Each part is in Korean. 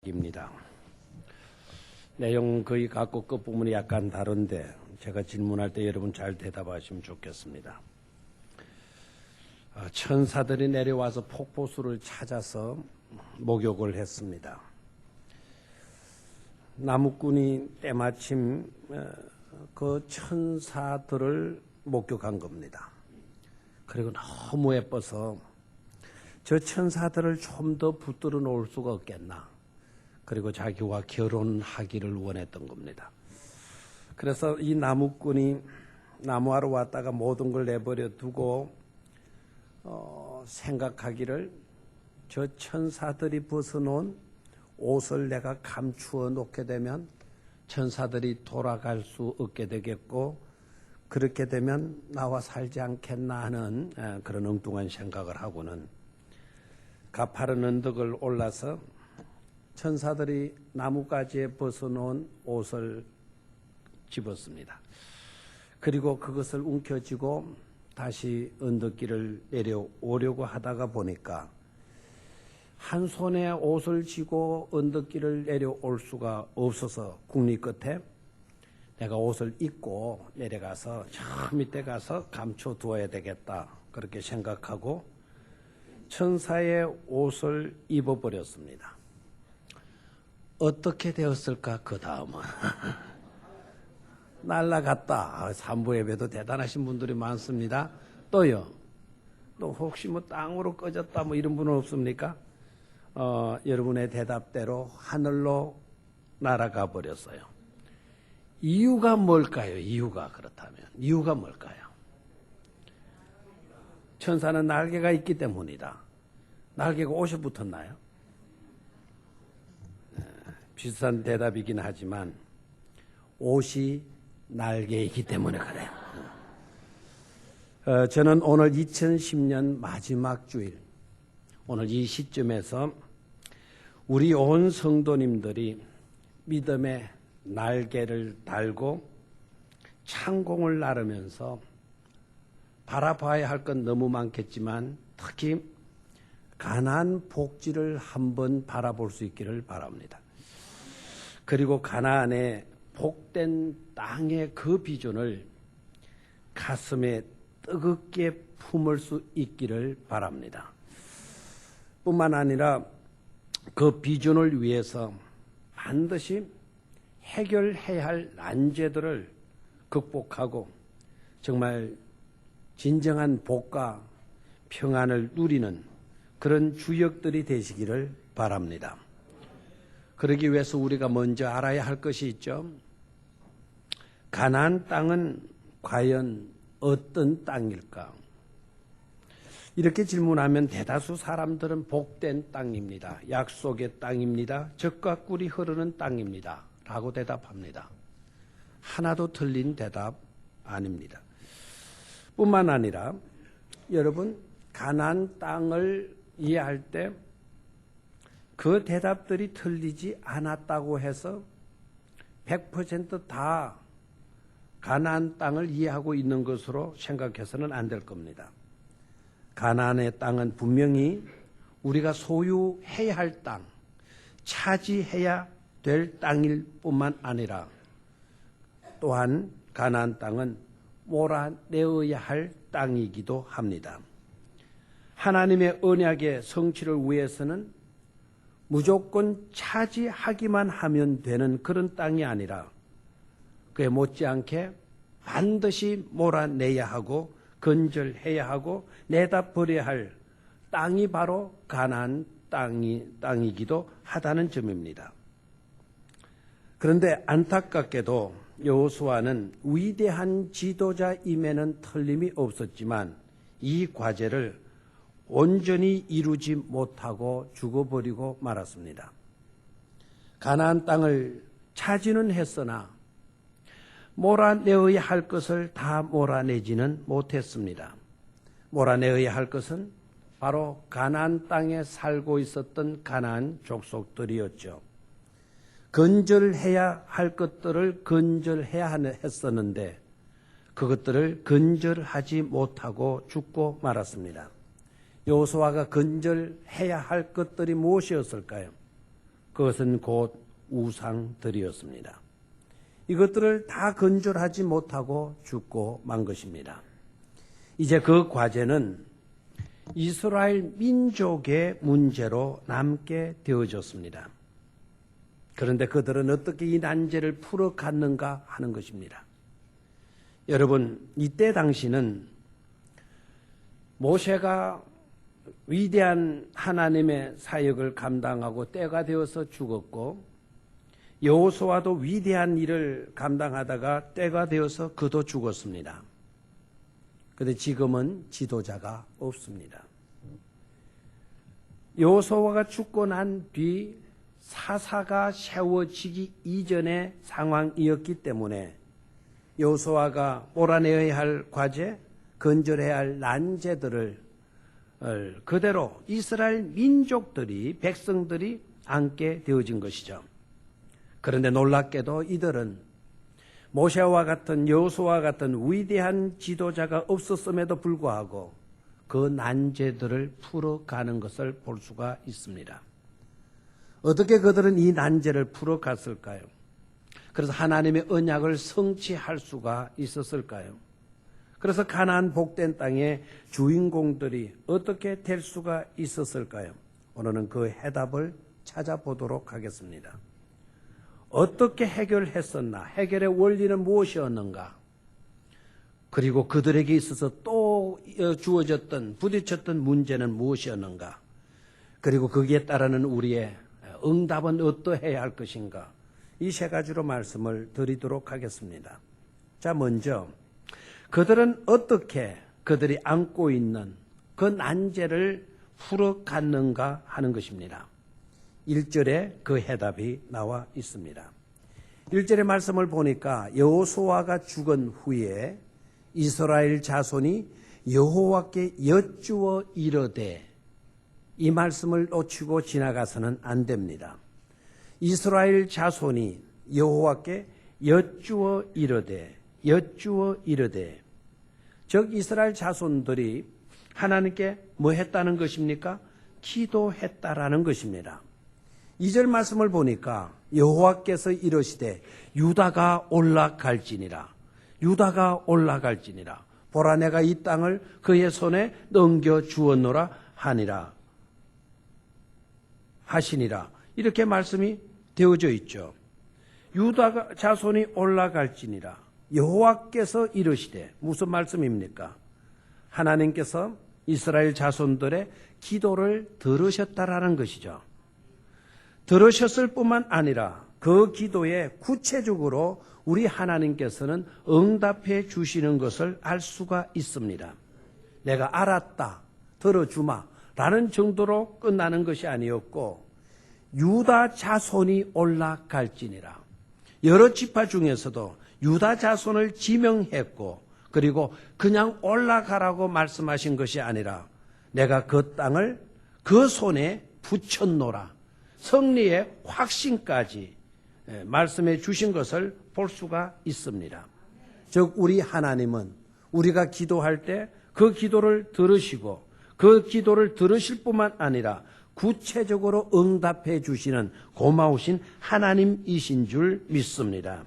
입니다. 내용 거의 같고 끝부분이 약간 다른데 제가 질문할 때 여러분 잘 대답하시면 좋겠습니다. 천사들이 내려와서 폭포수를 찾아서 목욕을 했습니다. 나무꾼이 때마침 그 천사들을 목격한 겁니다. 그리고 너무 예뻐서 저 천사들을 좀 더 붙들어 놓을 수가 없겠나. 그리고 자기와 결혼하기를 원했던 겁니다. 그래서 이 나무꾼이 나무하러 왔다가 모든 걸 내버려 두고 생각하기를 저 천사들이 벗어놓은 옷을 내가 감추어 놓게 되면 천사들이 돌아갈 수 없게 되겠고 그렇게 되면 나와 살지 않겠나 하는 그런 엉뚱한 생각을 하고는 가파른 언덕을 올라서 천사들이 나뭇가지에 벗어놓은 옷을 집었습니다. 그리고 그것을 움켜쥐고 다시 언덕길을 내려오려고 하다가 보니까 한 손에 옷을 쥐고 언덕길을 내려올 수가 없어서 국리 끝에 내가 옷을 입고 내려가서 저 밑에 가서 감춰두어야 되겠다 그렇게 생각하고 천사의 옷을 입어버렸습니다. 어떻게 되었을까 그 다음은 날라갔다. 산부 예배도 대단하신 분들이 많습니다. 또요. 또 혹시 뭐 땅으로 꺼졌다 뭐 이런 분은 없습니까? 여러분의 대답대로 하늘로 날아가 버렸어요. 이유가 뭘까요? 이유가 그렇다면 이유가 뭘까요? 천사는 날개가 있기 때문이다. 날개가 옷에 붙었나요? 비슷한 대답이긴 하지만 옷이 날개이기 때문에 그래요. 저는 오늘 2010년 마지막 주일 오늘 이 시점에서 우리 온 성도님들이 믿음의 날개를 달고 창공을 나르면서 바라봐야 할 건 너무 많겠지만 특히 가나안 복지를 한번 바라볼 수 있기를 바랍니다. 그리고 가나안의 복된 땅의 그 비전을 가슴에 뜨겁게 품을 수 있기를 바랍니다. 뿐만 아니라 그 비전을 위해서 반드시 해결해야 할 난제들을 극복하고 정말 진정한 복과 평안을 누리는 그런 주역들이 되시기를 바랍니다. 그러기 위해서 우리가 먼저 알아야 할 것이 있죠. 가나안 땅은 과연 어떤 땅일까? 이렇게 질문하면 대다수 사람들은 복된 땅입니다. 약속의 땅입니다. 젖과 꿀이 흐르는 땅입니다. 라고 대답합니다. 하나도 틀린 대답 아닙니다. 뿐만 아니라 여러분 가나안 땅을 이해할 때 그 대답들이 틀리지 않았다고 해서 100% 다 가나안 땅을 이해하고 있는 것으로 생각해서는 안 될 겁니다. 가나안의 땅은 분명히 우리가 소유해야 할 땅, 차지해야 될 땅일 뿐만 아니라 또한 가나안 땅은 몰아내어야 할 땅이기도 합니다. 하나님의 언약의 성취를 위해서는 무조건 차지하기만 하면 되는 그런 땅이 아니라 그에 못지않게 반드시 몰아내야 하고 건절해야 하고 내다 버려야 할 땅이 바로 가나안 땅이기도 하다는 점입니다. 그런데 안타깝게도 여호수아는 위대한 지도자임에는 틀림이 없었지만 이 과제를 온전히 이루지 못하고 죽어버리고 말았습니다. 가나안 땅을 차지는 했으나 몰아내어야 할 것을 다 몰아내지는 못했습니다. 몰아내어야 할 것은 바로 가나안 땅에 살고 있었던 가나안 족속들이었죠. 건절해야 할 것들을 건절해야 했었는데 그것들을 건절하지 못하고 죽고 말았습니다. 여호수아가 건절해야 할 것들이 무엇이었을까요? 그것은 곧 우상들이었습니다. 이것들을 다 건절하지 못하고 죽고 만 것입니다. 이제 그 과제는 이스라엘 민족의 문제로 남게 되어졌습니다. 그런데 그들은 어떻게 이 난제를 풀어갔는가 하는 것입니다. 여러분, 이때 당시는 모세가 위대한 하나님의 사역을 감당하고 때가 되어서 죽었고, 여호수아도 위대한 일을 감당하다가 때가 되어서 그도 죽었습니다. 그런데 지금은 지도자가 없습니다. 여호수아가 죽고 난 뒤 사사가 세워지기 이전의 상황이었기 때문에 여호수아가 몰아내야 할 과제, 건절해야 할 난제들을 그대로 이스라엘 민족들이, 백성들이 안게 되어진 것이죠. 그런데 놀랍게도 이들은 모세와 같은, 여호수아와 같은 위대한 지도자가 없었음에도 불구하고 그 난제들을 풀어가는 것을 볼 수가 있습니다. 어떻게 그들은 이 난제를 풀어갔을까요? 그래서 하나님의 언약을 성취할 수가 있었을까요? 그래서 가나안 복된 땅의 주인공들이 어떻게 될 수가 있었을까요? 오늘은 그 해답을 찾아보도록 하겠습니다. 어떻게 해결했었나? 해결의 원리는 무엇이었는가? 그리고 그들에게 있어서 또 주어졌던, 부딪혔던 문제는 무엇이었는가? 그리고 거기에 따르는 우리의 응답은 어떠해야 할 것인가? 이 세 가지로 말씀을 드리도록 하겠습니다. 자, 먼저 그들은 어떻게 그들이 안고 있는 그 난제를 풀어갔는가 하는 것입니다. 1절에 그 해답이 나와 있습니다. 1절의 말씀을 보니까 여호수아가 죽은 후에 이스라엘 자손이 여호와께 여쭈어 이르되, 이 말씀을 놓치고 지나가서는 안 됩니다. 이스라엘 자손이 여호와께 여쭈어 이르되, 즉 이스라엘 자손들이 하나님께 뭐 했다는 것입니까? 기도했다라는 것입니다. 2절 말씀을 보니까 여호와께서 이르시되 유다가 올라갈지니라, 보라 내가 이 땅을 그의 손에 넘겨 주었노라 하시니라. 이렇게 말씀이 되어져 있죠. 유다가 자손이 올라갈지니라. 여호와께서 이르시되, 무슨 말씀입니까? 하나님께서 이스라엘 자손들의 기도를 들으셨다라는 것이죠. 들으셨을 뿐만 아니라 그 기도에 구체적으로 우리 하나님께서는 응답해 주시는 것을 알 수가 있습니다. 내가 알았다, 들어주마 라는 정도로 끝나는 것이 아니었고, 유다 자손이 올라갈지니라. 여러 지파 중에서도 유다 자손을 지명했고, 그리고 그냥 올라가라고 말씀하신 것이 아니라 내가 그 땅을 그 손에 붙였노라, 승리의 확신까지 말씀해 주신 것을 볼 수가 있습니다. 즉 우리 하나님은 우리가 기도할 때 그 기도를 들으시고 그 기도를 들으실 뿐만 아니라 구체적으로 응답해 주시는 고마우신 하나님이신 줄 믿습니다.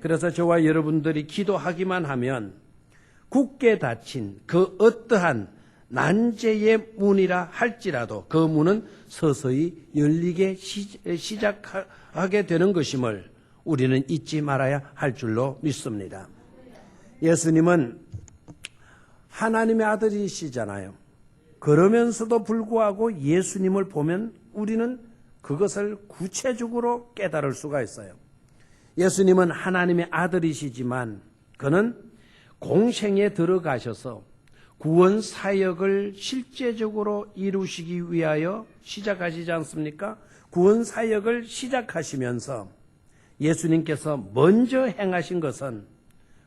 그래서 저와 여러분들이 기도하기만 하면 굳게 닫힌 그 어떠한 난제의 문이라 할지라도 그 문은 서서히 열리게 시작하게 되는 것임을 우리는 잊지 말아야 할 줄로 믿습니다. 예수님은 하나님의 아들이시잖아요. 그러면서도 불구하고 예수님을 보면 우리는 그것을 구체적으로 깨달을 수가 있어요. 예수님은 하나님의 아들이시지만 그는 공생에 들어가셔서 구원 사역을 실제적으로 이루시기 위하여 시작하시지 않습니까? 구원 사역을 시작하시면서 예수님께서 먼저 행하신 것은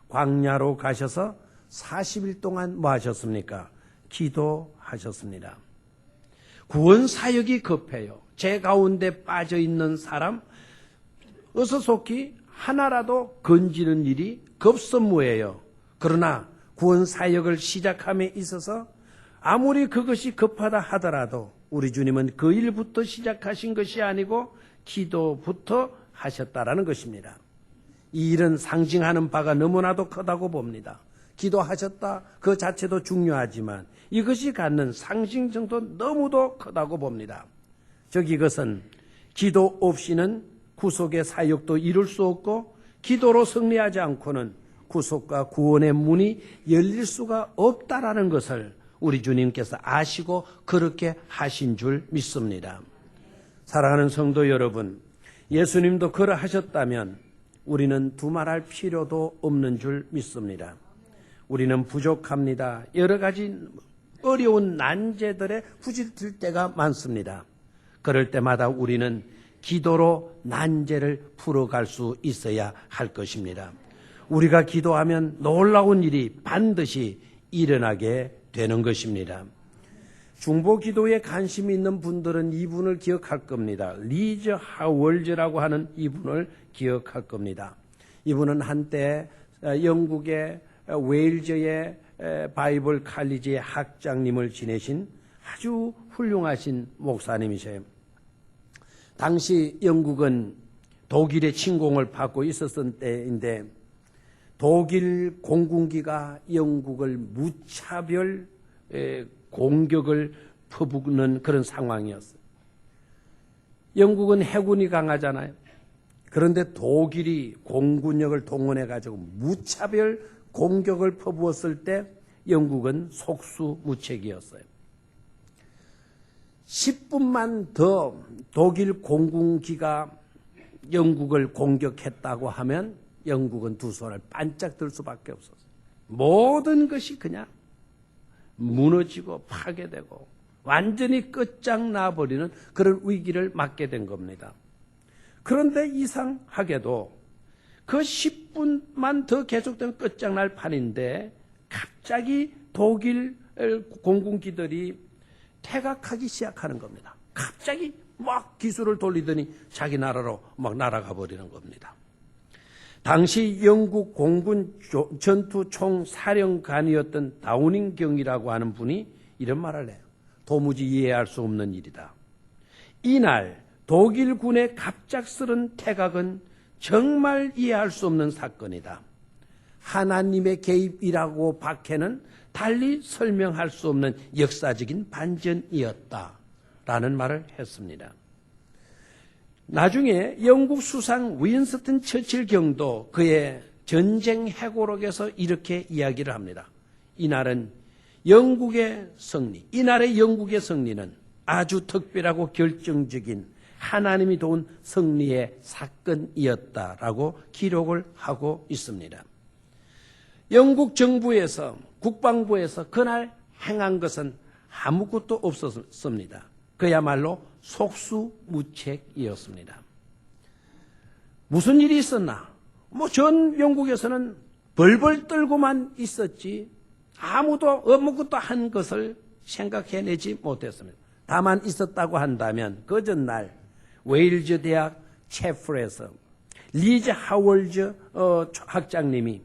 광야로 가셔서 40일 동안 뭐 하셨습니까? 기도하셨습니다. 구원 사역이 급해요. 제 가운데 빠져 있는 사람 어서 속히 하나라도 건지는 일이 급선무예요. 그러나 구원 사역을 시작함에 있어서 아무리 그것이 급하다 하더라도 우리 주님은 그 일부터 시작하신 것이 아니고 기도부터 하셨다라는 것입니다. 이 일은 상징하는 바가 너무나도 크다고 봅니다. 기도하셨다 그 자체도 중요하지만 이것이 갖는 상징성도 너무도 크다고 봅니다. 즉 이것은 기도 없이는 구속의 사역도 이룰 수 없고 기도로 승리하지 않고는 구속과 구원의 문이 열릴 수가 없다라는 것을 우리 주님께서 아시고 그렇게 하신 줄 믿습니다. 사랑하는 성도 여러분, 예수님도 그러하셨다면 우리는 두말할 필요도 없는 줄 믿습니다. 우리는 부족합니다. 여러 가지 어려운 난제들에 부딪힐 때가 많습니다. 그럴 때마다 우리는 기도로 난제를 풀어갈 수 있어야 할 것입니다. 우리가 기도하면 놀라운 일이 반드시 일어나게 되는 것입니다. 중보 기도에 관심이 있는 분들은 이분을 기억할 겁니다. 리즈 하월즈라고 하는 이분을 기억할 겁니다. 이분은 한때 영국의 웨일즈의 바이블 칼리지의 학장님을 지내신 아주 훌륭하신 목사님이세요. 당시 영국은 독일의 침공을 받고 있었던 때인데 독일 공군기가 영국을 무차별 공격을 퍼붓는 그런 상황이었어요. 영국은 해군이 강하잖아요. 그런데 독일이 공군력을 동원해가지고 무차별 공격을 퍼부었을 때 영국은 속수무책이었어요. 10분만 더 독일 공군기가 영국을 공격했다고 하면 영국은 두 손을 반짝 들 수밖에 없었어요. 모든 것이 그냥 무너지고 파괴되고 완전히 끝장나버리는 그런 위기를 맞게 된 겁니다. 그런데 이상하게도 그 10분만 더 계속되면 끝장날 판인데 갑자기 독일 공군기들이 퇴각하기 시작하는 겁니다. 갑자기 막 기술을 돌리더니 자기 나라로 막 날아가 버리는 겁니다. 당시 영국 공군 전투총사령관이었던 다우닝경이라고 하는 분이 이런 말을 해요. 도무지 이해할 수 없는 일이다. 이날 독일군의 갑작스런 퇴각은 정말 이해할 수 없는 사건이다. 하나님의 개입이라고 박해는 달리 설명할 수 없는 역사적인 반전이었다라는 말을 했습니다. 나중에 영국 수상 윈스턴 처칠 경도 그의 전쟁 회고록에서 이렇게 이야기를 합니다. 이날은 영국의 승리, 이날의 영국의 승리는 아주 특별하고 결정적인 하나님이 도운 승리의 사건이었다라고 기록을 하고 있습니다. 영국 정부에서 국방부에서 그날 행한 것은 아무것도 없었습니다. 그야말로 속수무책이었습니다. 무슨 일이 있었나? 전 영국에서는 벌벌 떨고만 있었지 아무것도 한 것을 생각해내지 못했습니다. 다만 있었다고 한다면 그 전날 웨일즈 대학 채플에서 리즈 하월즈 학장님이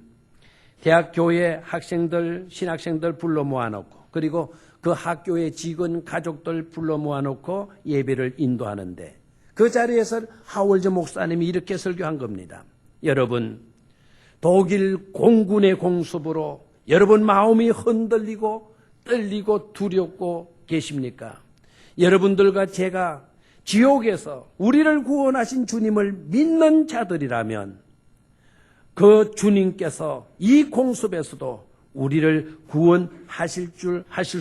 대학 교회 학생들, 신학생들 불러 모아놓고 그리고 그 학교의 직원 가족들 불러 모아놓고 예배를 인도하는데 그 자리에서 하월즈 목사님이 이렇게 설교한 겁니다. 여러분, 독일 공군의 공습으로 여러분 마음이 흔들리고 떨리고 두렵고 계십니까? 여러분들과 제가 지옥에서 우리를 구원하신 주님을 믿는 자들이라면 그 주님께서 이 공습에서도 우리를 구원하실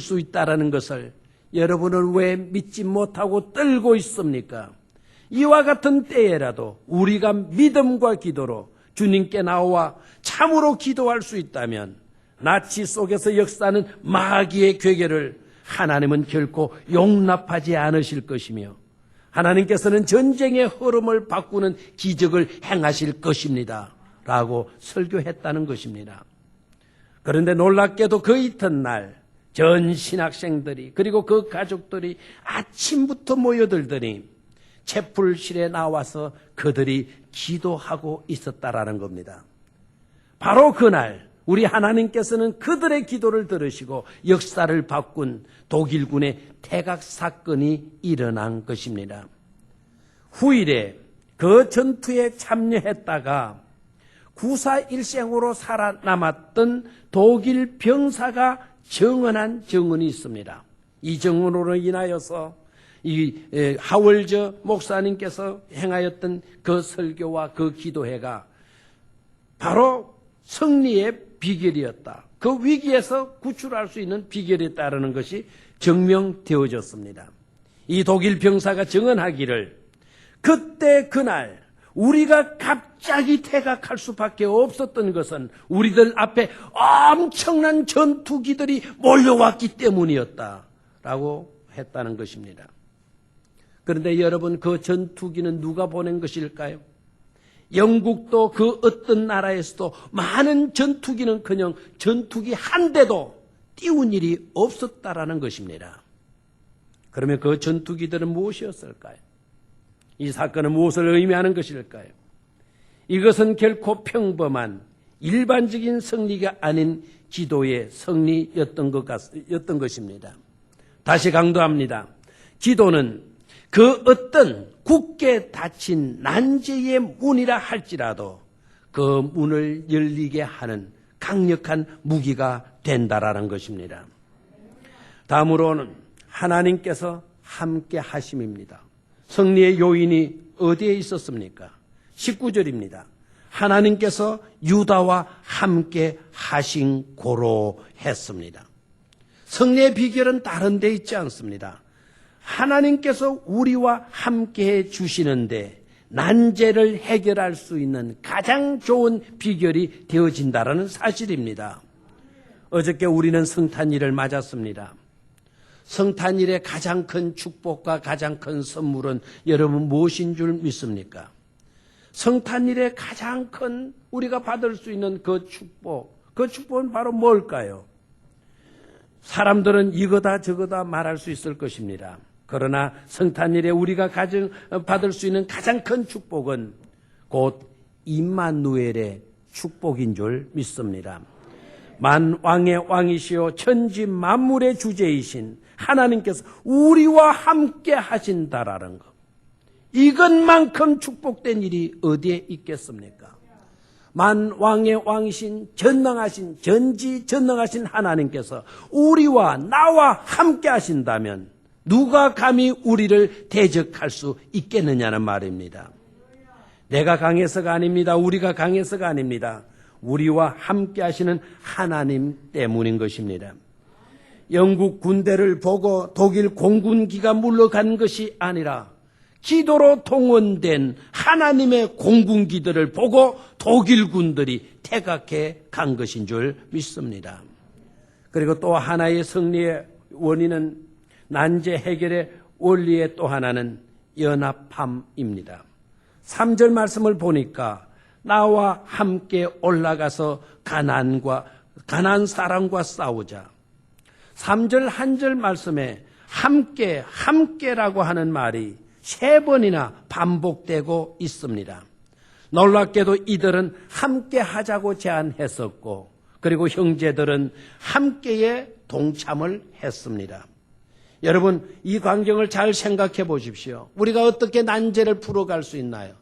수 있다는 것을 여러분은 왜 믿지 못하고 떨고 있습니까? 이와 같은 때에라도 우리가 믿음과 기도로 주님께 나와 참으로 기도할 수 있다면 나치 속에서 역사하는 마귀의 괴계를 하나님은 결코 용납하지 않으실 것이며 하나님께서는 전쟁의 흐름을 바꾸는 기적을 행하실 것입니다. 라고 설교했다는 것입니다. 그런데 놀랍게도 그 이튿날 전 신학생들이 그리고 그 가족들이 아침부터 모여들더니 채플실에 나와서 그들이 기도하고 있었다라는 겁니다. 바로 그날 우리 하나님께서는 그들의 기도를 들으시고 역사를 바꾼 독일군의 퇴각 사건이 일어난 것입니다. 후일에 그 전투에 참여했다가 구사일생으로 살아남았던 독일 병사가 증언한 증언이 있습니다. 이 증언으로 인하여서 이 하월저 목사님께서 행하였던 그 설교와 그 기도회가 바로 승리의 비결이었다. 그 위기에서 구출할 수 있는 비결이었다는 것이 증명되어졌습니다. 이 독일 병사가 증언하기를 그때 그날 우리가 갑자기 퇴각할 수밖에 없었던 것은 우리들 앞에 엄청난 전투기들이 몰려왔기 때문이었다라고 했다는 것입니다. 그런데 여러분, 그 전투기는 누가 보낸 것일까요? 영국도 그 어떤 나라에서도 많은 전투기는커녕 전투기 한 대도 띄운 일이 없었다라는 것입니다. 그러면 그 전투기들은 무엇이었을까요? 이 사건은 무엇을 의미하는 것일까요? 이것은 결코 평범한 일반적인 승리가 아닌 기도의 승리였던 것입니다. 다시 강조합니다. 기도는 그 어떤 굳게 닫힌 난제의 문이라 할지라도 그 문을 열리게 하는 강력한 무기가 된다라는 것입니다. 다음으로는 하나님께서 함께 하심입니다. 승리의 요인이 어디에 있었습니까? 19절입니다. 하나님께서 유다와 함께 하신 고로 했습니다. 승리의 비결은 다른 데 있지 않습니다. 하나님께서 우리와 함께해 주시는데 난제를 해결할 수 있는 가장 좋은 비결이 되어진다는 사실입니다. 어저께 우리는 성탄일을 맞았습니다. 성탄일의 가장 큰 축복과 가장 큰 선물은 여러분 무엇인 줄 믿습니까? 성탄일의 가장 큰 우리가 받을 수 있는 그 축복은 바로 뭘까요? 사람들은 이거다 저거다 말할 수 있을 것입니다. 그러나 성탄일에 우리가 받을 수 있는 가장 큰 축복은 곧 임마누엘의 축복인 줄 믿습니다. 만왕의 왕이시오 천지 만물의 주제이신 하나님께서 우리와 함께 하신다라는 것. 이것만큼 축복된 일이 어디에 있겠습니까? 만왕의 왕이신 전능하신 전지전능하신 하나님께서 우리와 나와 함께 하신다면 누가 감히 우리를 대적할 수 있겠느냐는 말입니다. 내가 강해서가 아닙니다. 우리가 강해서가 아닙니다. 우리와 함께 하시는 하나님 때문인 것입니다. 영국 군대를 보고 독일 공군기가 물러간 것이 아니라 기도로 동원된 하나님의 공군기들을 보고 독일 군들이 퇴각해 간 것인 줄 믿습니다. 그리고 또 하나의 승리의 원인은 난제 해결의 원리의 또 하나는 연합함입니다. 3절 말씀을 보니까 나와 함께 올라가서 가나안 사람과 싸우자. 3절 한 절 말씀에 함께라고 하는 말이 3번이나 반복되고 있습니다. 놀랍게도 이들은 함께 하자고 제안했었고 그리고 형제들은 함께에 동참을 했습니다. 여러분, 이 광경을 잘 생각해 보십시오. 우리가 어떻게 난제를 풀어갈 수 있나요?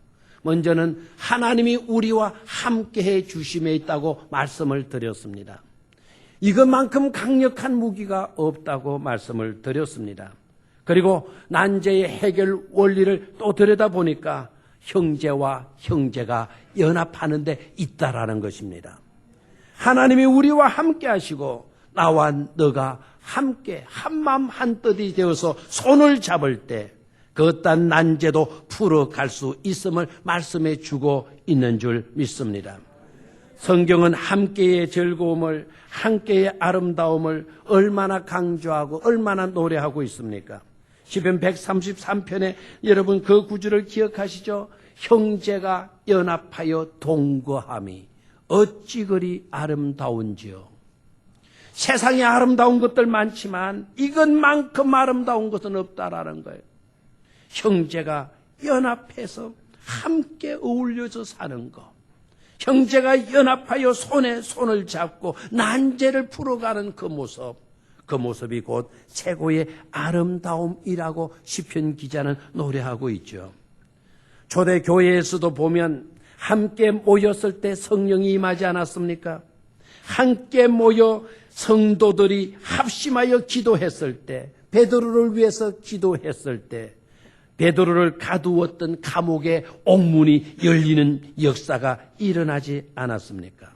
먼저는 하나님이 우리와 함께해 주심에 있다고 말씀을 드렸습니다. 이것만큼 강력한 무기가 없다고 말씀을 드렸습니다. 그리고 난제의 해결 원리를 또 들여다보니까 형제와 형제가 연합하는 데 있다라는 것입니다. 하나님이 우리와 함께 하시고 나와 너가 함께 한마음 한뜻이 되어서 손을 잡을 때 그 어떤 난제도 풀어갈 수 있음을 말씀해 주고 있는 줄 믿습니다. 성경은 함께의 즐거움을, 함께의 아름다움을 얼마나 강조하고 얼마나 노래하고 있습니까? 시편 133편에 여러분 그 구절을 기억하시죠? 형제가 연합하여 동거함이 어찌 그리 아름다운지요. 세상에 아름다운 것들 많지만 이것만큼 아름다운 것은 없다라는 거예요. 형제가 연합해서 함께 어울려서 사는 것. 형제가 연합하여 손에 손을 잡고 난제를 풀어가는 그 모습이 곧 최고의 아름다움이라고 시편 기자는 노래하고 있죠. 초대교회에서도 보면 함께 모였을 때 성령이 임하지 않았습니까? 함께 모여 성도들이 합심하여 기도했을 때, 베드로를 위해서 기도했을 때 베드로를 가두었던 감옥의 옥문이 열리는 역사가 일어나지 않았습니까?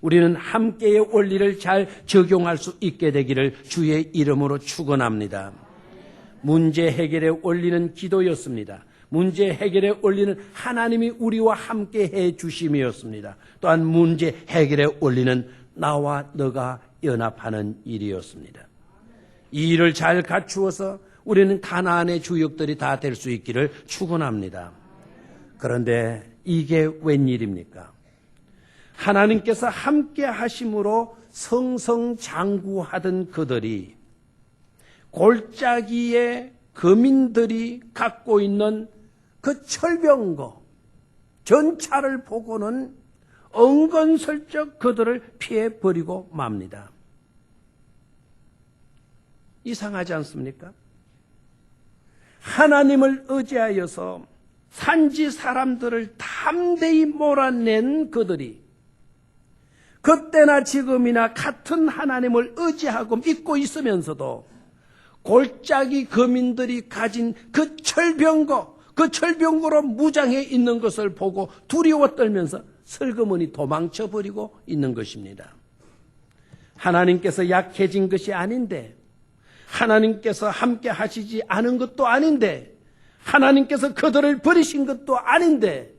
우리는 함께의 원리를 잘 적용할 수 있게 되기를 주의 이름으로 축원합니다. 문제 해결의 원리는 기도였습니다. 문제 해결의 원리는 하나님이 우리와 함께 해 주심이었습니다. 또한 문제 해결의 원리는 나와 너가 연합하는 일이었습니다. 이 일을 잘 갖추어서 우리는 가나안의 주역들이 다 될 수 있기를 축원합니다. 그런데 이게 웬일입니까? 하나님께서 함께 하심으로 성성장구하던 그들이 골짜기에 거민들이 갖고 있는 그 철병거, 전차를 보고는 은근슬쩍 그들을 피해버리고 맙니다. 이상하지 않습니까? 하나님을 의지하여서 산지 사람들을 담대히 몰아낸 그들이 그때나 지금이나 같은 하나님을 의지하고 믿고 있으면서도 골짜기 거민들이 가진 그 철병거, 그 철병거로 무장해 있는 것을 보고 두려워 떨면서 슬그머니 도망쳐버리고 있는 것입니다. 하나님께서 약해진 것이 아닌데, 하나님께서 함께 하시지 않은 것도 아닌데, 하나님께서 그들을 버리신 것도 아닌데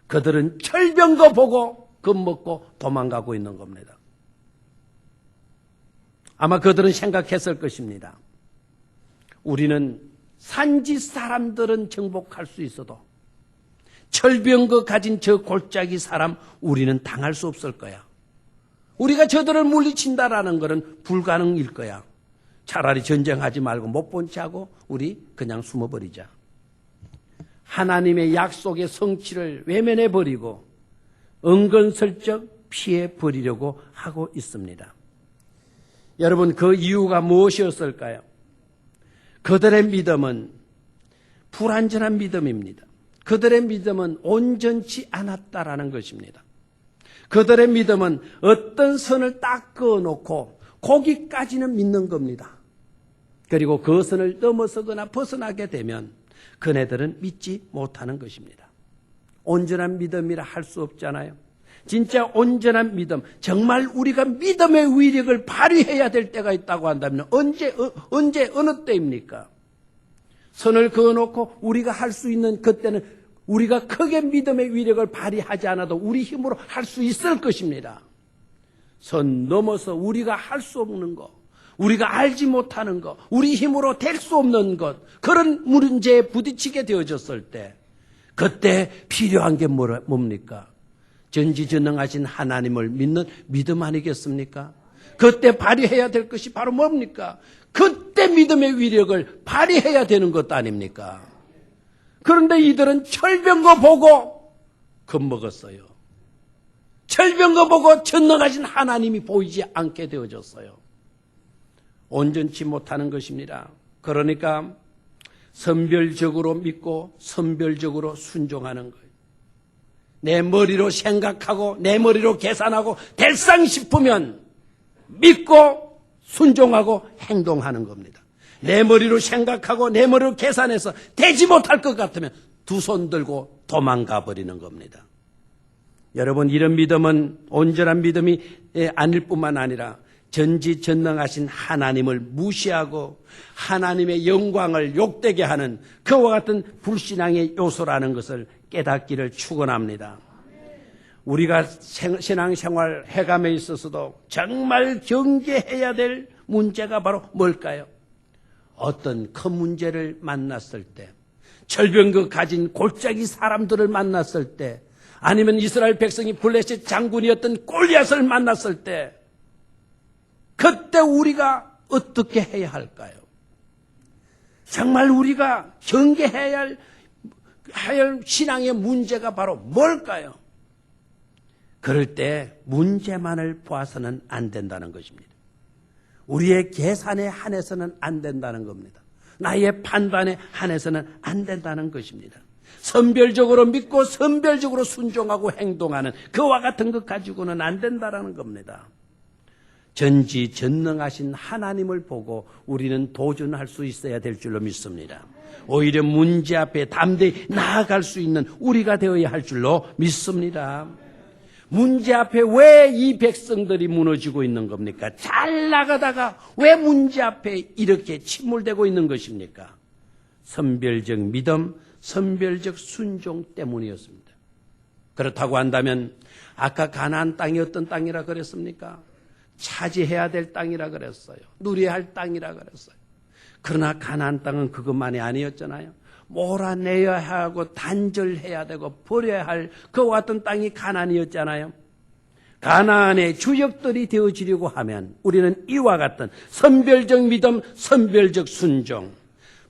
그들은 철병거 보고 겁먹고 도망가고 있는 겁니다. 아마 그들은 생각했을 것입니다. 우리는 산지 사람들은 정복할 수 있어도 철병거 가진 저 골짜기 사람 우리는 당할 수 없을 거야. 우리가 저들을 물리친다라는 것은 불가능일 거야. 차라리 전쟁하지 말고 못 본 채 하고 우리 그냥 숨어버리자. 하나님의 약속의 성취를 외면해버리고 은근슬쩍 피해버리려고 하고 있습니다. 여러분, 그 이유가 무엇이었을까요? 그들의 믿음은 불완전한 믿음입니다. 그들의 믿음은 온전치 않았다라는 것입니다. 그들의 믿음은 어떤 선을 딱 그어놓고 거기까지는 믿는 겁니다. 그리고 그 선을 넘어서거나 벗어나게 되면 그네들은 믿지 못하는 것입니다. 온전한 믿음이라 할 수 없잖아요. 진짜 온전한 믿음, 정말 우리가 믿음의 위력을 발휘해야 될 때가 있다고 한다면 언제 어느 때입니까? 선을 그어놓고 우리가 할 수 있는 그때는 우리가 크게 믿음의 위력을 발휘하지 않아도 우리 힘으로 할 수 있을 것입니다. 선 넘어서 우리가 할 수 없는 것, 우리가 알지 못하는 것, 우리 힘으로 될 수 없는 것, 그런 문제에 부딪히게 되어졌을 때 그때 필요한 게 뭡니까? 전지전능하신 하나님을 믿는 믿음 아니겠습니까? 그때 발휘해야 될 것이 바로 뭡니까? 그때 믿음의 위력을 발휘해야 되는 것 아닙니까? 그런데 이들은 철병거 보고 겁먹었어요. 철병거 보고 전능하신 하나님이 보이지 않게 되어졌어요. 온전치 못하는 것입니다. 그러니까 선별적으로 믿고 선별적으로 순종하는 거예요. 내 머리로 생각하고 내 머리로 계산하고 될상 싶으면 믿고 순종하고 행동하는 겁니다. 내 머리로 생각하고 내 머리로 계산해서 되지 못할 것 같으면 두 손 들고 도망가 버리는 겁니다. 여러분, 이런 믿음은 온전한 믿음이 아닐 뿐만 아니라 전지전능하신 하나님을 무시하고 하나님의 영광을 욕되게 하는 그와 같은 불신앙의 요소라는 것을 깨닫기를 축원합니다. 우리가 신앙생활 해감에 있어서도 정말 경계해야 될 문제가 바로 뭘까요? 어떤 큰 문제를 만났을 때, 철병거 가진 골짜기 사람들을 만났을 때, 아니면 이스라엘 백성이 블레셋 장군이었던 골리앗을 만났을 때, 그때 우리가 어떻게 해야 할까요? 정말 우리가 경계해야 할 신앙의 문제가 바로 뭘까요? 그럴 때 문제만을 보아서는 안 된다는 것입니다. 우리의 계산에 한해서는 안 된다는 겁니다. 나의 판단에 한해서는 안 된다는 것입니다. 선별적으로 믿고 선별적으로 순종하고 행동하는 그와 같은 것 가지고는 안 된다라는 겁니다. 전지전능하신 하나님을 보고 우리는 도전할 수 있어야 될 줄로 믿습니다. 오히려 문제 앞에 담대히 나아갈 수 있는 우리가 되어야 할 줄로 믿습니다. 문제 앞에 왜 이 백성들이 무너지고 있는 겁니까? 잘 나가다가 왜 문제 앞에 이렇게 침몰되고 있는 것입니까? 선별적 믿음, 선별적 순종 때문이었습니다. 그렇다고 한다면 아까 가나안 땅이 어떤 땅이라 그랬습니까? 차지해야 될 땅이라 그랬어요. 누려야 할 땅이라 그랬어요. 그러나 가나안 땅은 그것만이 아니었잖아요. 몰아내야 하고 단절해야 되고 버려야 할 그와 같은 땅이 가나안이었잖아요. 가나안의 주역들이 되어지려고 하면 우리는 이와 같은 선별적 믿음, 선별적 순종,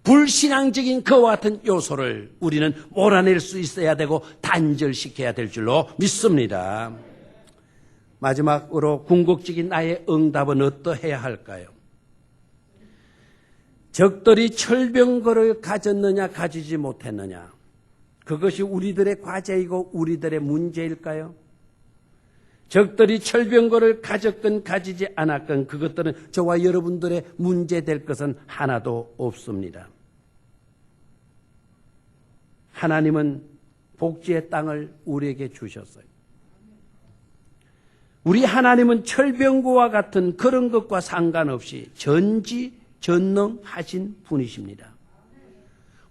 불신앙적인 그와 같은 요소를 우리는 몰아낼 수 있어야 되고 단절시켜야 될 줄로 믿습니다. 마지막으로 궁극적인 나의 응답은 어떠해야 할까요? 적들이 철병거를 가졌느냐 가지지 못했느냐, 그것이 우리들의 과제이고 우리들의 문제일까요? 적들이 철병거를 가졌건 가지지 않았건 그것들은 저와 여러분들의 문제될 것은 하나도 없습니다. 하나님은 복지의 땅을 우리에게 주셨어요. 우리 하나님은 철병거와 같은 그런 것과 상관없이 전지전능하신 분이십니다.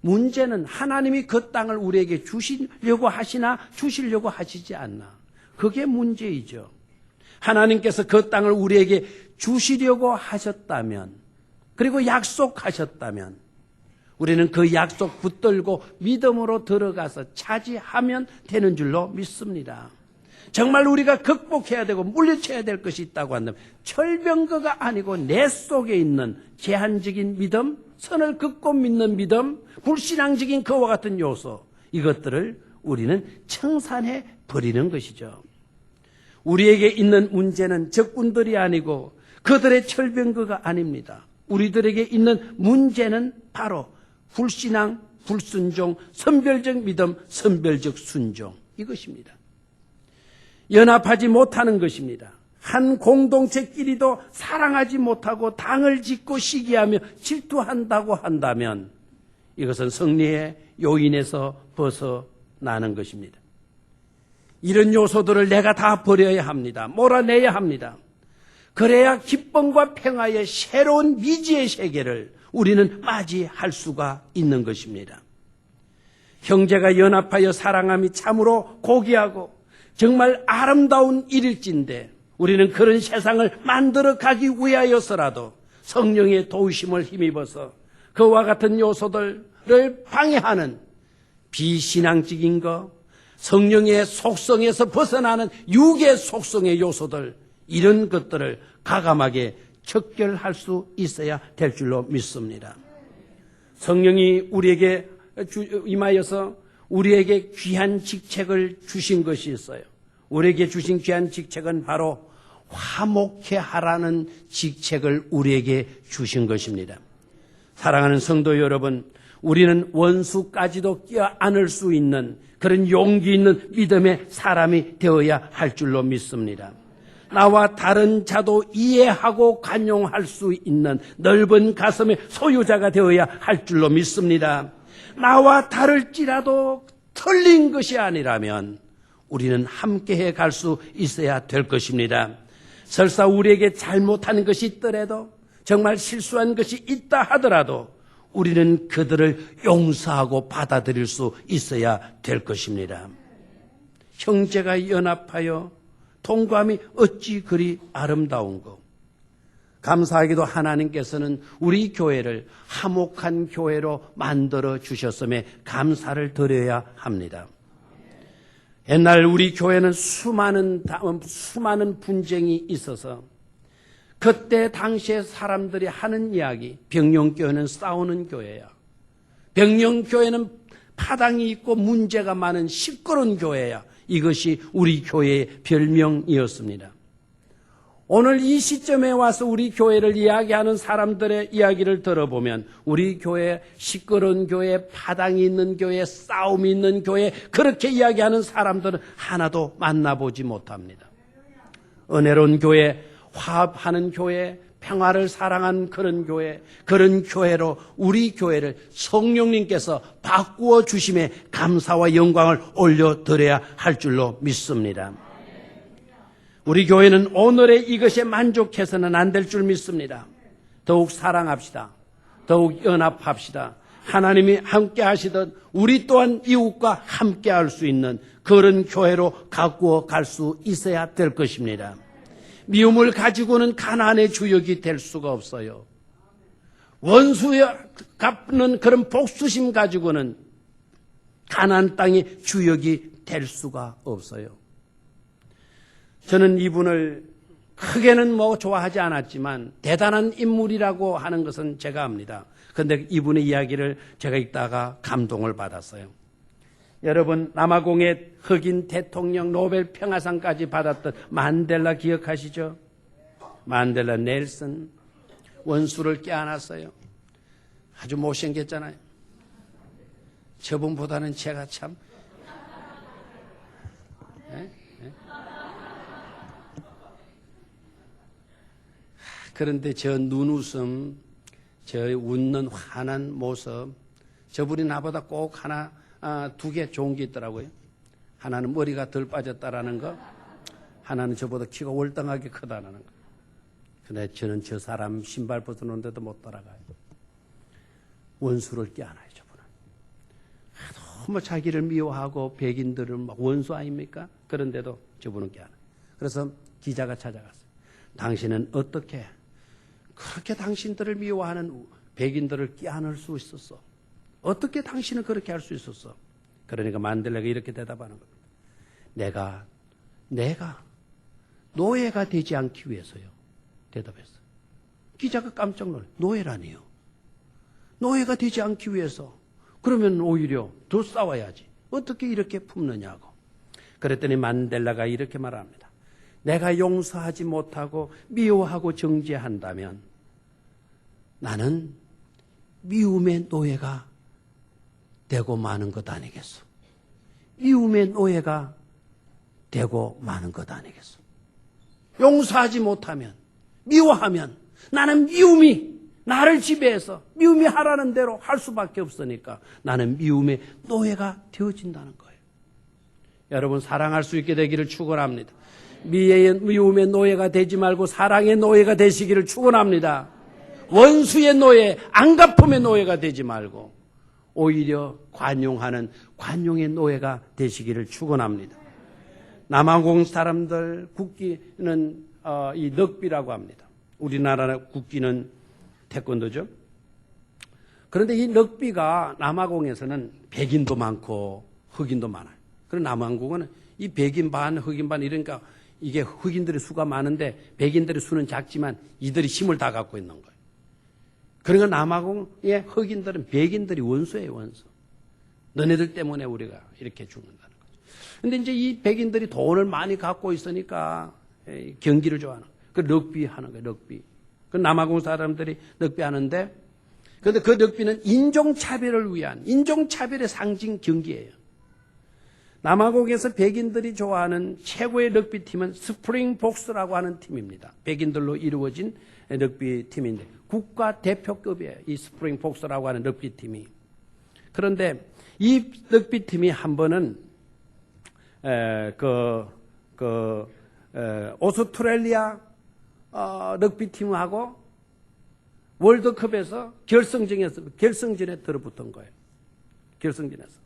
문제는 하나님이 그 땅을 우리에게 주시려고 하시나 주시려고 하시지 않나, 그게 문제이죠. 하나님께서 그 땅을 우리에게 주시려고 하셨다면, 그리고 약속하셨다면 우리는 그 약속 붙들고 믿음으로 들어가서 차지하면 되는 줄로 믿습니다. 정말 우리가 극복해야 되고 물리쳐야 될 것이 있다고 한다면 철병거가 아니고 내 속에 있는 제한적인 믿음, 선을 긋고 믿는 믿음, 불신앙적인 그와 같은 요소, 이것들을 우리는 청산해 버리는 것이죠. 우리에게 있는 문제는 적군들이 아니고 그들의 철병거가 아닙니다. 우리들에게 있는 문제는 바로 불신앙, 불순종, 선별적 믿음, 선별적 순종, 이것입니다. 연합하지 못하는 것입니다. 한 공동체끼리도 사랑하지 못하고 당을 짓고 시기하며 질투한다고 한다면 이것은 승리의 요인에서 벗어나는 것입니다. 이런 요소들을 내가 다 버려야 합니다. 몰아내야 합니다. 그래야 기쁨과 평화의 새로운 미지의 세계를 우리는 맞이할 수가 있는 것입니다. 형제가 연합하여 사랑함이 참으로 고귀하고 정말 아름다운 일일진데 우리는 그런 세상을 만들어 가기 위하여서라도 성령의 도우심을 힘입어서 그와 같은 요소들을 방해하는 비신앙적인 것, 성령의 속성에서 벗어나는 육의 속성의 요소들, 이런 것들을 과감하게 척결할 수 있어야 될 줄로 믿습니다. 성령이 우리에게 임하여서 우리에게 귀한 직책을 주신 것이 있어요. 우리에게 주신 귀한 직책은 바로 화목케 하라는 직책을 우리에게 주신 것입니다. 사랑하는 성도 여러분, 우리는 원수까지도 껴안을 수 있는 그런 용기 있는 믿음의 사람이 되어야 할 줄로 믿습니다. 나와 다른 자도 이해하고 관용할 수 있는 넓은 가슴의 소유자가 되어야 할 줄로 믿습니다. 나와 다를지라도 틀린 것이 아니라면 우리는 함께해 갈 수 있어야 될 것입니다. 설사 우리에게 잘못한 것이 있더라도, 정말 실수한 것이 있다 하더라도 우리는 그들을 용서하고 받아들일 수 있어야 될 것입니다. 형제가 연합하여 통감이 어찌 그리 아름다운고. 감사하게도 하나님께서는 우리 교회를 화목한 교회로 만들어 주셨음에 감사를 드려야 합니다. 옛날 우리 교회는 수많은 분쟁이 있어서 그때 당시에 사람들이 하는 이야기, 병영교회는 싸우는 교회야, 병영교회는 파당이 있고 문제가 많은 시끄러운 교회야, 이것이 우리 교회의 별명이었습니다. 오늘 이 시점에 와서 우리 교회를 이야기하는 사람들의 이야기를 들어보면 우리 교회, 시끄러운 교회, 파당이 있는 교회, 싸움이 있는 교회, 그렇게 이야기하는 사람들은 하나도 만나보지 못합니다. 은혜로운 교회, 화합하는 교회, 평화를 사랑한 그런 교회로 우리 교회를 성령님께서 바꾸어 주심에 감사와 영광을 올려드려야 할 줄로 믿습니다. 우리 교회는 오늘의 이것에 만족해서는 안 될 줄 믿습니다. 더욱 사랑합시다. 더욱 연합합시다. 하나님이 함께 하시듯 우리 또한 이웃과 함께 할 수 있는 그런 교회로 가꾸어 갈 수 있어야 될 것입니다. 미움을 가지고는 가나안의 주역이 될 수가 없어요. 원수에 갚는 그런 복수심 가지고는 가나안 땅의 주역이 될 수가 없어요. 저는 이분을 크게는 좋아하지 않았지만 대단한 인물이라고 하는 것은 제가 압니다. 그런데 이분의 이야기를 제가 읽다가 감동을 받았어요. 여러분, 남아공의 흑인 대통령 노벨 평화상까지 받았던 만델라 기억하시죠? 만델라 넬슨, 원수를 껴안았어요. 아주 못생겼잖아요. 저분보다는 제가 참. 네? 그런데 저 눈웃음, 저 웃는 환한 모습, 저분이 나보다 꼭 두 개 좋은 게 있더라고요. 하나는 머리가 덜 빠졌다라는 거, 하나는 저보다 키가 월등하게 크다라는 거. 근데 저는 저 사람 신발 벗어놓는데도 못 따라가요. 원수를 껴안아요, 저분은. 너무 자기를 미워하고 백인들은 막 원수 아닙니까? 그런데도 저분은 껴안아요. 그래서 기자가 찾아갔어요. 당신은 어떻게 그렇게 당신들을 미워하는 백인들을 껴안을 수 있었어? 어떻게 당신은 그렇게 할 수 있었어? 그러니까 만델라가 이렇게 대답하는 겁니다. 내가 노예가 되지 않기 위해서요. 대답했어요. 기자가 깜짝 놀라요. 노예라니요. 노예가 되지 않기 위해서. 그러면 오히려 더 싸워야지. 어떻게 이렇게 품느냐고. 그랬더니 만델라가 이렇게 말합니다. 내가 용서하지 못하고 미워하고 정죄한다면 나는 미움의 노예가 되고 마는 것 아니겠어? 미움의 노예가 되고 마는 것 아니겠어? 용서하지 못하면, 미워하면 나는 미움이 나를 지배해서 미움이 하라는 대로 할 수밖에 없으니까 나는 미움의 노예가 되어진다는 거예요. 여러분, 사랑할 수 있게 되기를 축원합니다. 미움의 노예가 되지 말고 사랑의 노예가 되시기를 축원합니다. 원수의 노예, 안갚음의 노예가 되지 말고 오히려 관용하는 관용의 노예가 되시기를 축원합니다. 남아공 사람들 국기는 이 럭비라고 합니다. 우리나라 국기는 태권도죠. 그런데 이 럭비가 남아공에서는 백인도 많고 흑인도 많아요. 그리고 남아공은 이 백인 반, 흑인 반 이러니까 이게 흑인들의 수가 많은데 백인들의 수는 작지만 이들이 힘을 다 갖고 있는 거예요. 그러니까 남아공의 흑인들은 백인들이 원수예요, 원수. 너네들 때문에 우리가 이렇게 죽는다는 거죠. 근데 이제 이 백인들이 돈을 많이 갖고 있으니까 경기를 좋아하는 거예요. 그 럭비 하는 거예요, 럭비. 그 남아공 사람들이 럭비 하는데, 그런데 그 럭비는 인종차별을 위한, 인종차별의 상징 경기예요. 남아공에서 백인들이 좋아하는 최고의 럭비팀은 스프링복스라고 하는 팀입니다. 백인들로 이루어진 럭비팀인데 국가대표급이에요. 이 스프링복스라고 하는 럭비팀이. 그런데 이 럭비팀이 한 번은 오스트레일리아 럭비팀하고 월드컵에서 결승전에 들어붙은 거예요. 결승전에서.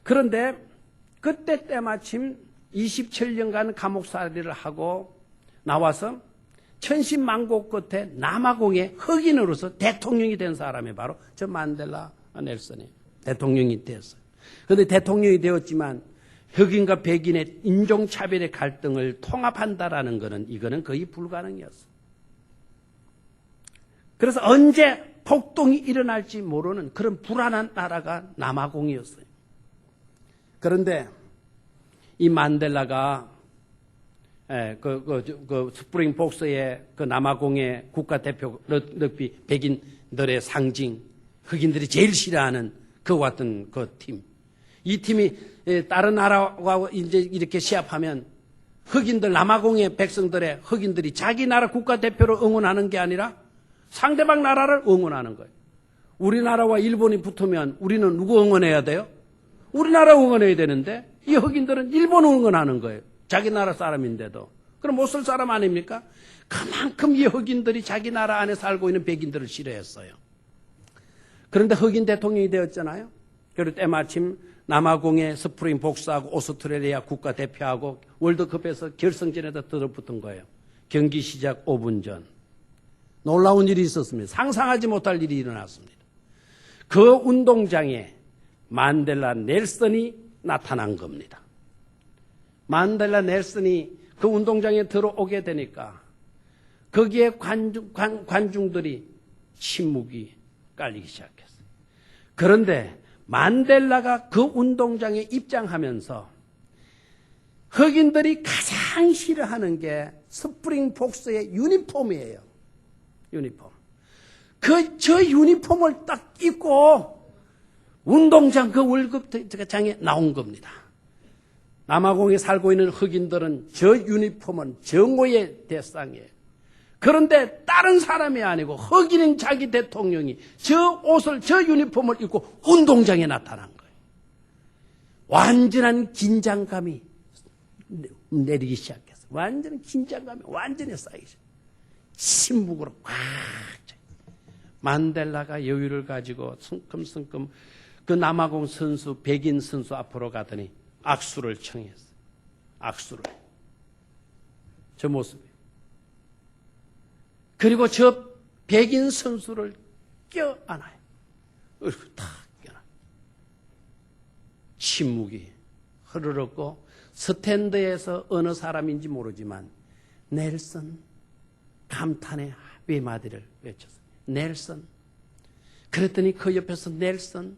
그런데 그때 때마침 27년간 감옥살이를 하고 나와서 천신만고 끝에 남아공의 흑인으로서 대통령이 된 사람이 바로 저 만델라 넬슨이 대통령이 되었어요. 그런데 대통령이 되었지만 흑인과 백인의 인종차별의 갈등을 통합한다라는 것은 이거는 거의 불가능이었어요. 그래서 언제 폭동이 일어날지 모르는 그런 불안한 나라가 남아공이었어요. 그런데 이 만델라가 스프링복스의 그 남아공의 국가대표 럭비 백인들의 상징, 흑인들이 제일 싫어하는 그와 같은 그 팀. 이 팀이 다른 나라와 이제 이렇게 시합하면 흑인들, 남아공의 백성들의 흑인들이 자기 나라 국가대표를 응원하는 게 아니라 상대방 나라를 응원하는 거예요. 우리나라와 일본이 붙으면 우리는 누구 응원해야 돼요? 우리나라 응원해야 되는데 이 흑인들은 일본 응원하는 거예요. 자기 나라 사람인데도. 그럼 못 쓸 사람 아닙니까? 그만큼 이 흑인들이 자기 나라 안에 살고 있는 백인들을 싫어했어요. 그런데 흑인 대통령이 되었잖아요. 그리고 때마침 남아공의 스프링복스하고 오스트레일리아 국가대표하고 월드컵에서 결승전에다 들어붙은 거예요. 경기 시작 5분 전. 놀라운 일이 있었습니다. 상상하지 못할 일이 일어났습니다. 그 운동장에 만델라 넬슨이 나타난 겁니다. 만델라 넬슨이 그 운동장에 들어오게 되니까 거기에 관중들이 침묵이 깔리기 시작했어요. 그런데 만델라가 그 운동장에 입장하면서 흑인들이 가장 싫어하는 게 스프링복스의 유니폼이에요. 유니폼. 저 유니폼을 딱 입고 운동장 그 월급장에 나온 겁니다. 남아공에 살고 있는 흑인들은 저 유니폼은 정오의 대상이에요. 그런데 다른 사람이 아니고 흑인인 자기 대통령이 저 옷을, 저 유니폼을 입고 운동장에 나타난 거예요. 완전한 긴장감이 내리기 시작했어요. 완전한 긴장감이 완전히 쌓이기 시작했어요. 침묵으로 꽉 차요. 만델라가 여유를 가지고 성큼성큼 그 남아공 선수, 백인 선수 앞으로 가더니 악수를 청했어요. 악수를. 저 모습이에요. 그리고 저 백인 선수를 껴안아요. 그리고 탁 껴안아요. 침묵이 흐르렀고 스탠드에서 어느 사람인지 모르지만 넬슨 감탄의 외마디를 외쳤어요. 넬슨. 그랬더니 그 옆에서 넬슨,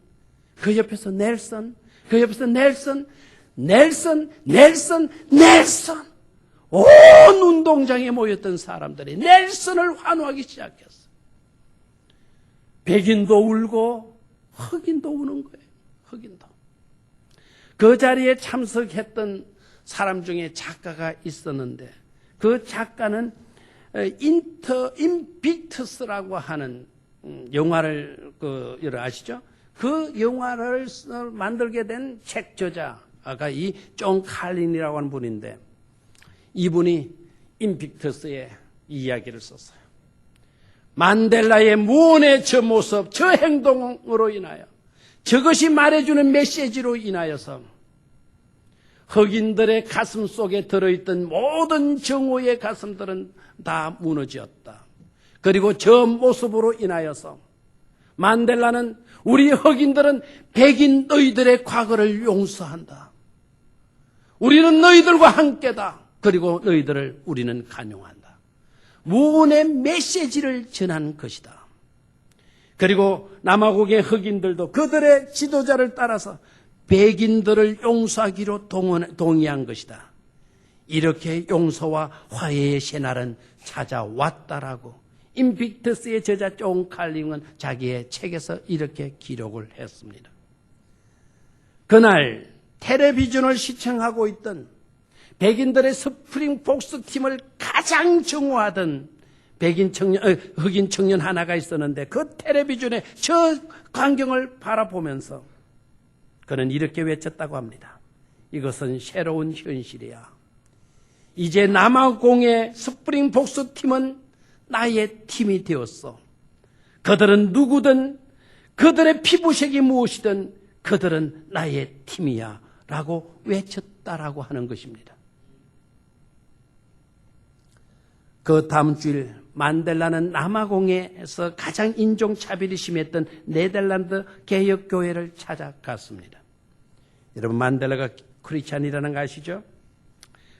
그 옆에서 넬슨, 그 옆에서 넬슨, 넬슨, 넬슨, 넬슨. 온 운동장에 모였던 사람들이 넬슨을 환호하기 시작했어요. 백인도 울고 흑인도 우는 거예요. 흑인도. 그 자리에 참석했던 사람 중에 작가가 있었는데 그 작가는 인빅투스라고 하는 영화를 아시죠? 그 영화를 만들게 된 책 저자가 이 존 칼린이라고 하는 분인데 이분이 인빅투스의 이야기를 썼어요. 만델라의 무언의 저 모습, 저 행동으로 인하여 저것이 말해주는 메시지로 인하여서 흑인들의 가슴 속에 들어있던 모든 정오의 가슴들은 다 무너졌다. 그리고 저 모습으로 인하여서 만델라는 우리 흑인들은 백인 너희들의 과거를 용서한다. 우리는 너희들과 함께다. 그리고 너희들을 우리는 간용한다. 무언의 메시지를 전한 것이다. 그리고 남아공의 흑인들도 그들의 지도자를 따라서 백인들을 용서하기로 동의한 것이다. 이렇게 용서와 화해의 새날은 찾아왔다라고 인빅투스의 저자 존 칼링은 자기의 책에서 이렇게 기록을 했습니다. 그날 텔레비전을 시청하고 있던 백인들의 스프링복스 팀을 가장 정오하던 흑인 청년 하나가 있었는데 그 텔레비전에 저 광경을 바라보면서 그는 이렇게 외쳤다고 합니다. 이것은 새로운 현실이야. 이제 남아공의 스프링복스 팀은 나의 팀이 되었어. 그들은 누구든 그들의 피부색이 무엇이든 그들은 나의 팀이야 라고 외쳤다라고 하는 것입니다. 그 다음 주일 만델라는 남아공에서 가장 인종차별이 심했던 네덜란드 개혁교회를 찾아갔습니다. 여러분 만델라가 크리스찬이라는 거 아시죠?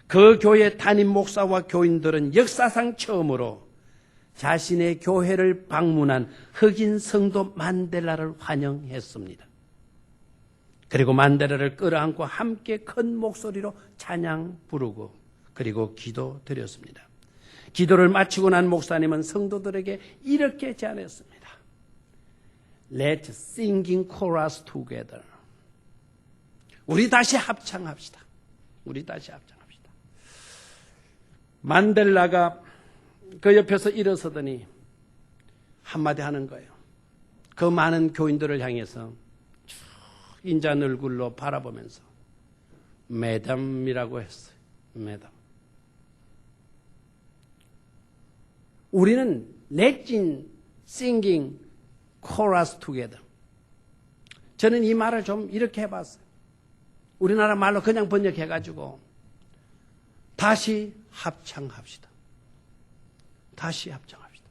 그 교회 담임 목사와 교인들은 역사상 처음으로 자신의 교회를 방문한 흑인 성도 만델라를 환영했습니다. 그리고 만델라를 끌어안고 함께 큰 목소리로 찬양 부르고 그리고 기도 드렸습니다. 기도를 마치고 난 목사님은 성도들에게 이렇게 제안했습니다. Let's singing chorus together. 우리 다시 합창합시다. 우리 다시 합창합시다. 만델라가 그 옆에서 일어서더니 한마디 하는 거예요. 그 많은 교인들을 향해서 쭉 인자한 얼굴로 바라보면서 매담이라고 했어요. 매담. 우리는 Let's singing chorus together. 저는 이 말을 좀 이렇게 해봤어요. 우리나라 말로 그냥 번역해가지고 다시 합창합시다. 다시 합창합시다.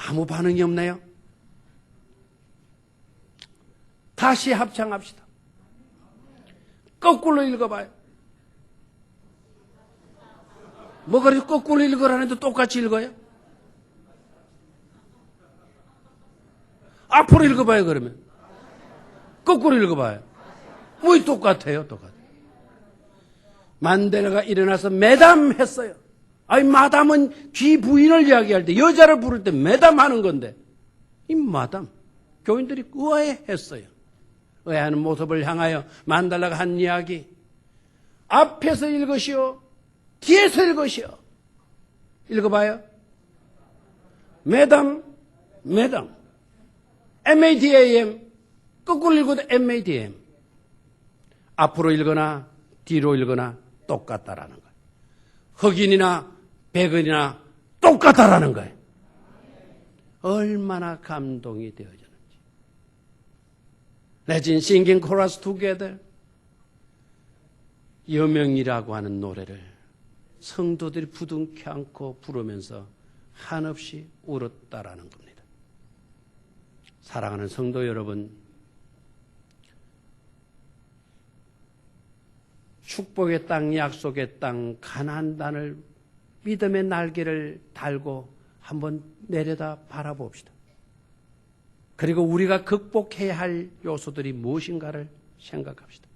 아무 반응이 없네요. 다시 합창합시다. 거꾸로 읽어봐요. 뭐 그래 거꾸로 읽으라는데 똑같이 읽어요? 앞으로 읽어봐요 그러면. 거꾸로 읽어봐요. 뭐 똑같아요. 똑같아요. 만델라가 일어나서 매담했어요. 아니 마담은 귀 부인을 이야기할 때 여자를 부를 때 매담하는 건데 이 마담 교인들이 의아해했어요. 의아하는 모습을 향하여 만델라가 한 이야기 앞에서 읽으시오 뒤에서 읽으시오. 읽어봐요. 매담 MADAM 거꾸로 읽어도 MADM 앞으로 읽거나 뒤로 읽거나 똑같다라는 거예요. 흑인이나 백인이나 똑같다라는 거예요. 얼마나 감동이 되어졌는지. Let's sing chorus together. 여명이라고 하는 노래를 성도들이 부둥켜 안고 부르면서 한없이 울었다라는 겁니다. 사랑하는 성도 여러분, 축복의 땅, 약속의 땅, 가나안 땅을 믿음의 날개를 달고 한번 내려다 바라봅시다. 그리고 우리가 극복해야 할 요소들이 무엇인가를 생각합시다.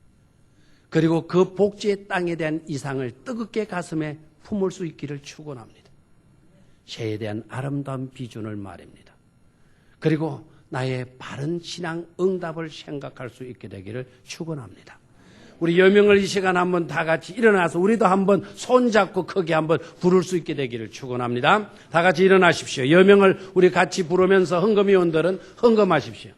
그리고 그 복지의 땅에 대한 이상을 뜨겁게 가슴에 품을 수 있기를 축원합니다. 새에 대한 아름다운 비전을 말입니다. 그리고 나의 바른 신앙 응답을 생각할 수 있게 되기를 축원합니다. 우리 여명을 이 시간 한번 다 같이 일어나서 우리도 한번 손잡고 크게 한번 부를 수 있게 되기를 축원합니다. 다 같이 일어나십시오. 여명을 우리 같이 부르면서 헌금위원들은 헌금하십시오.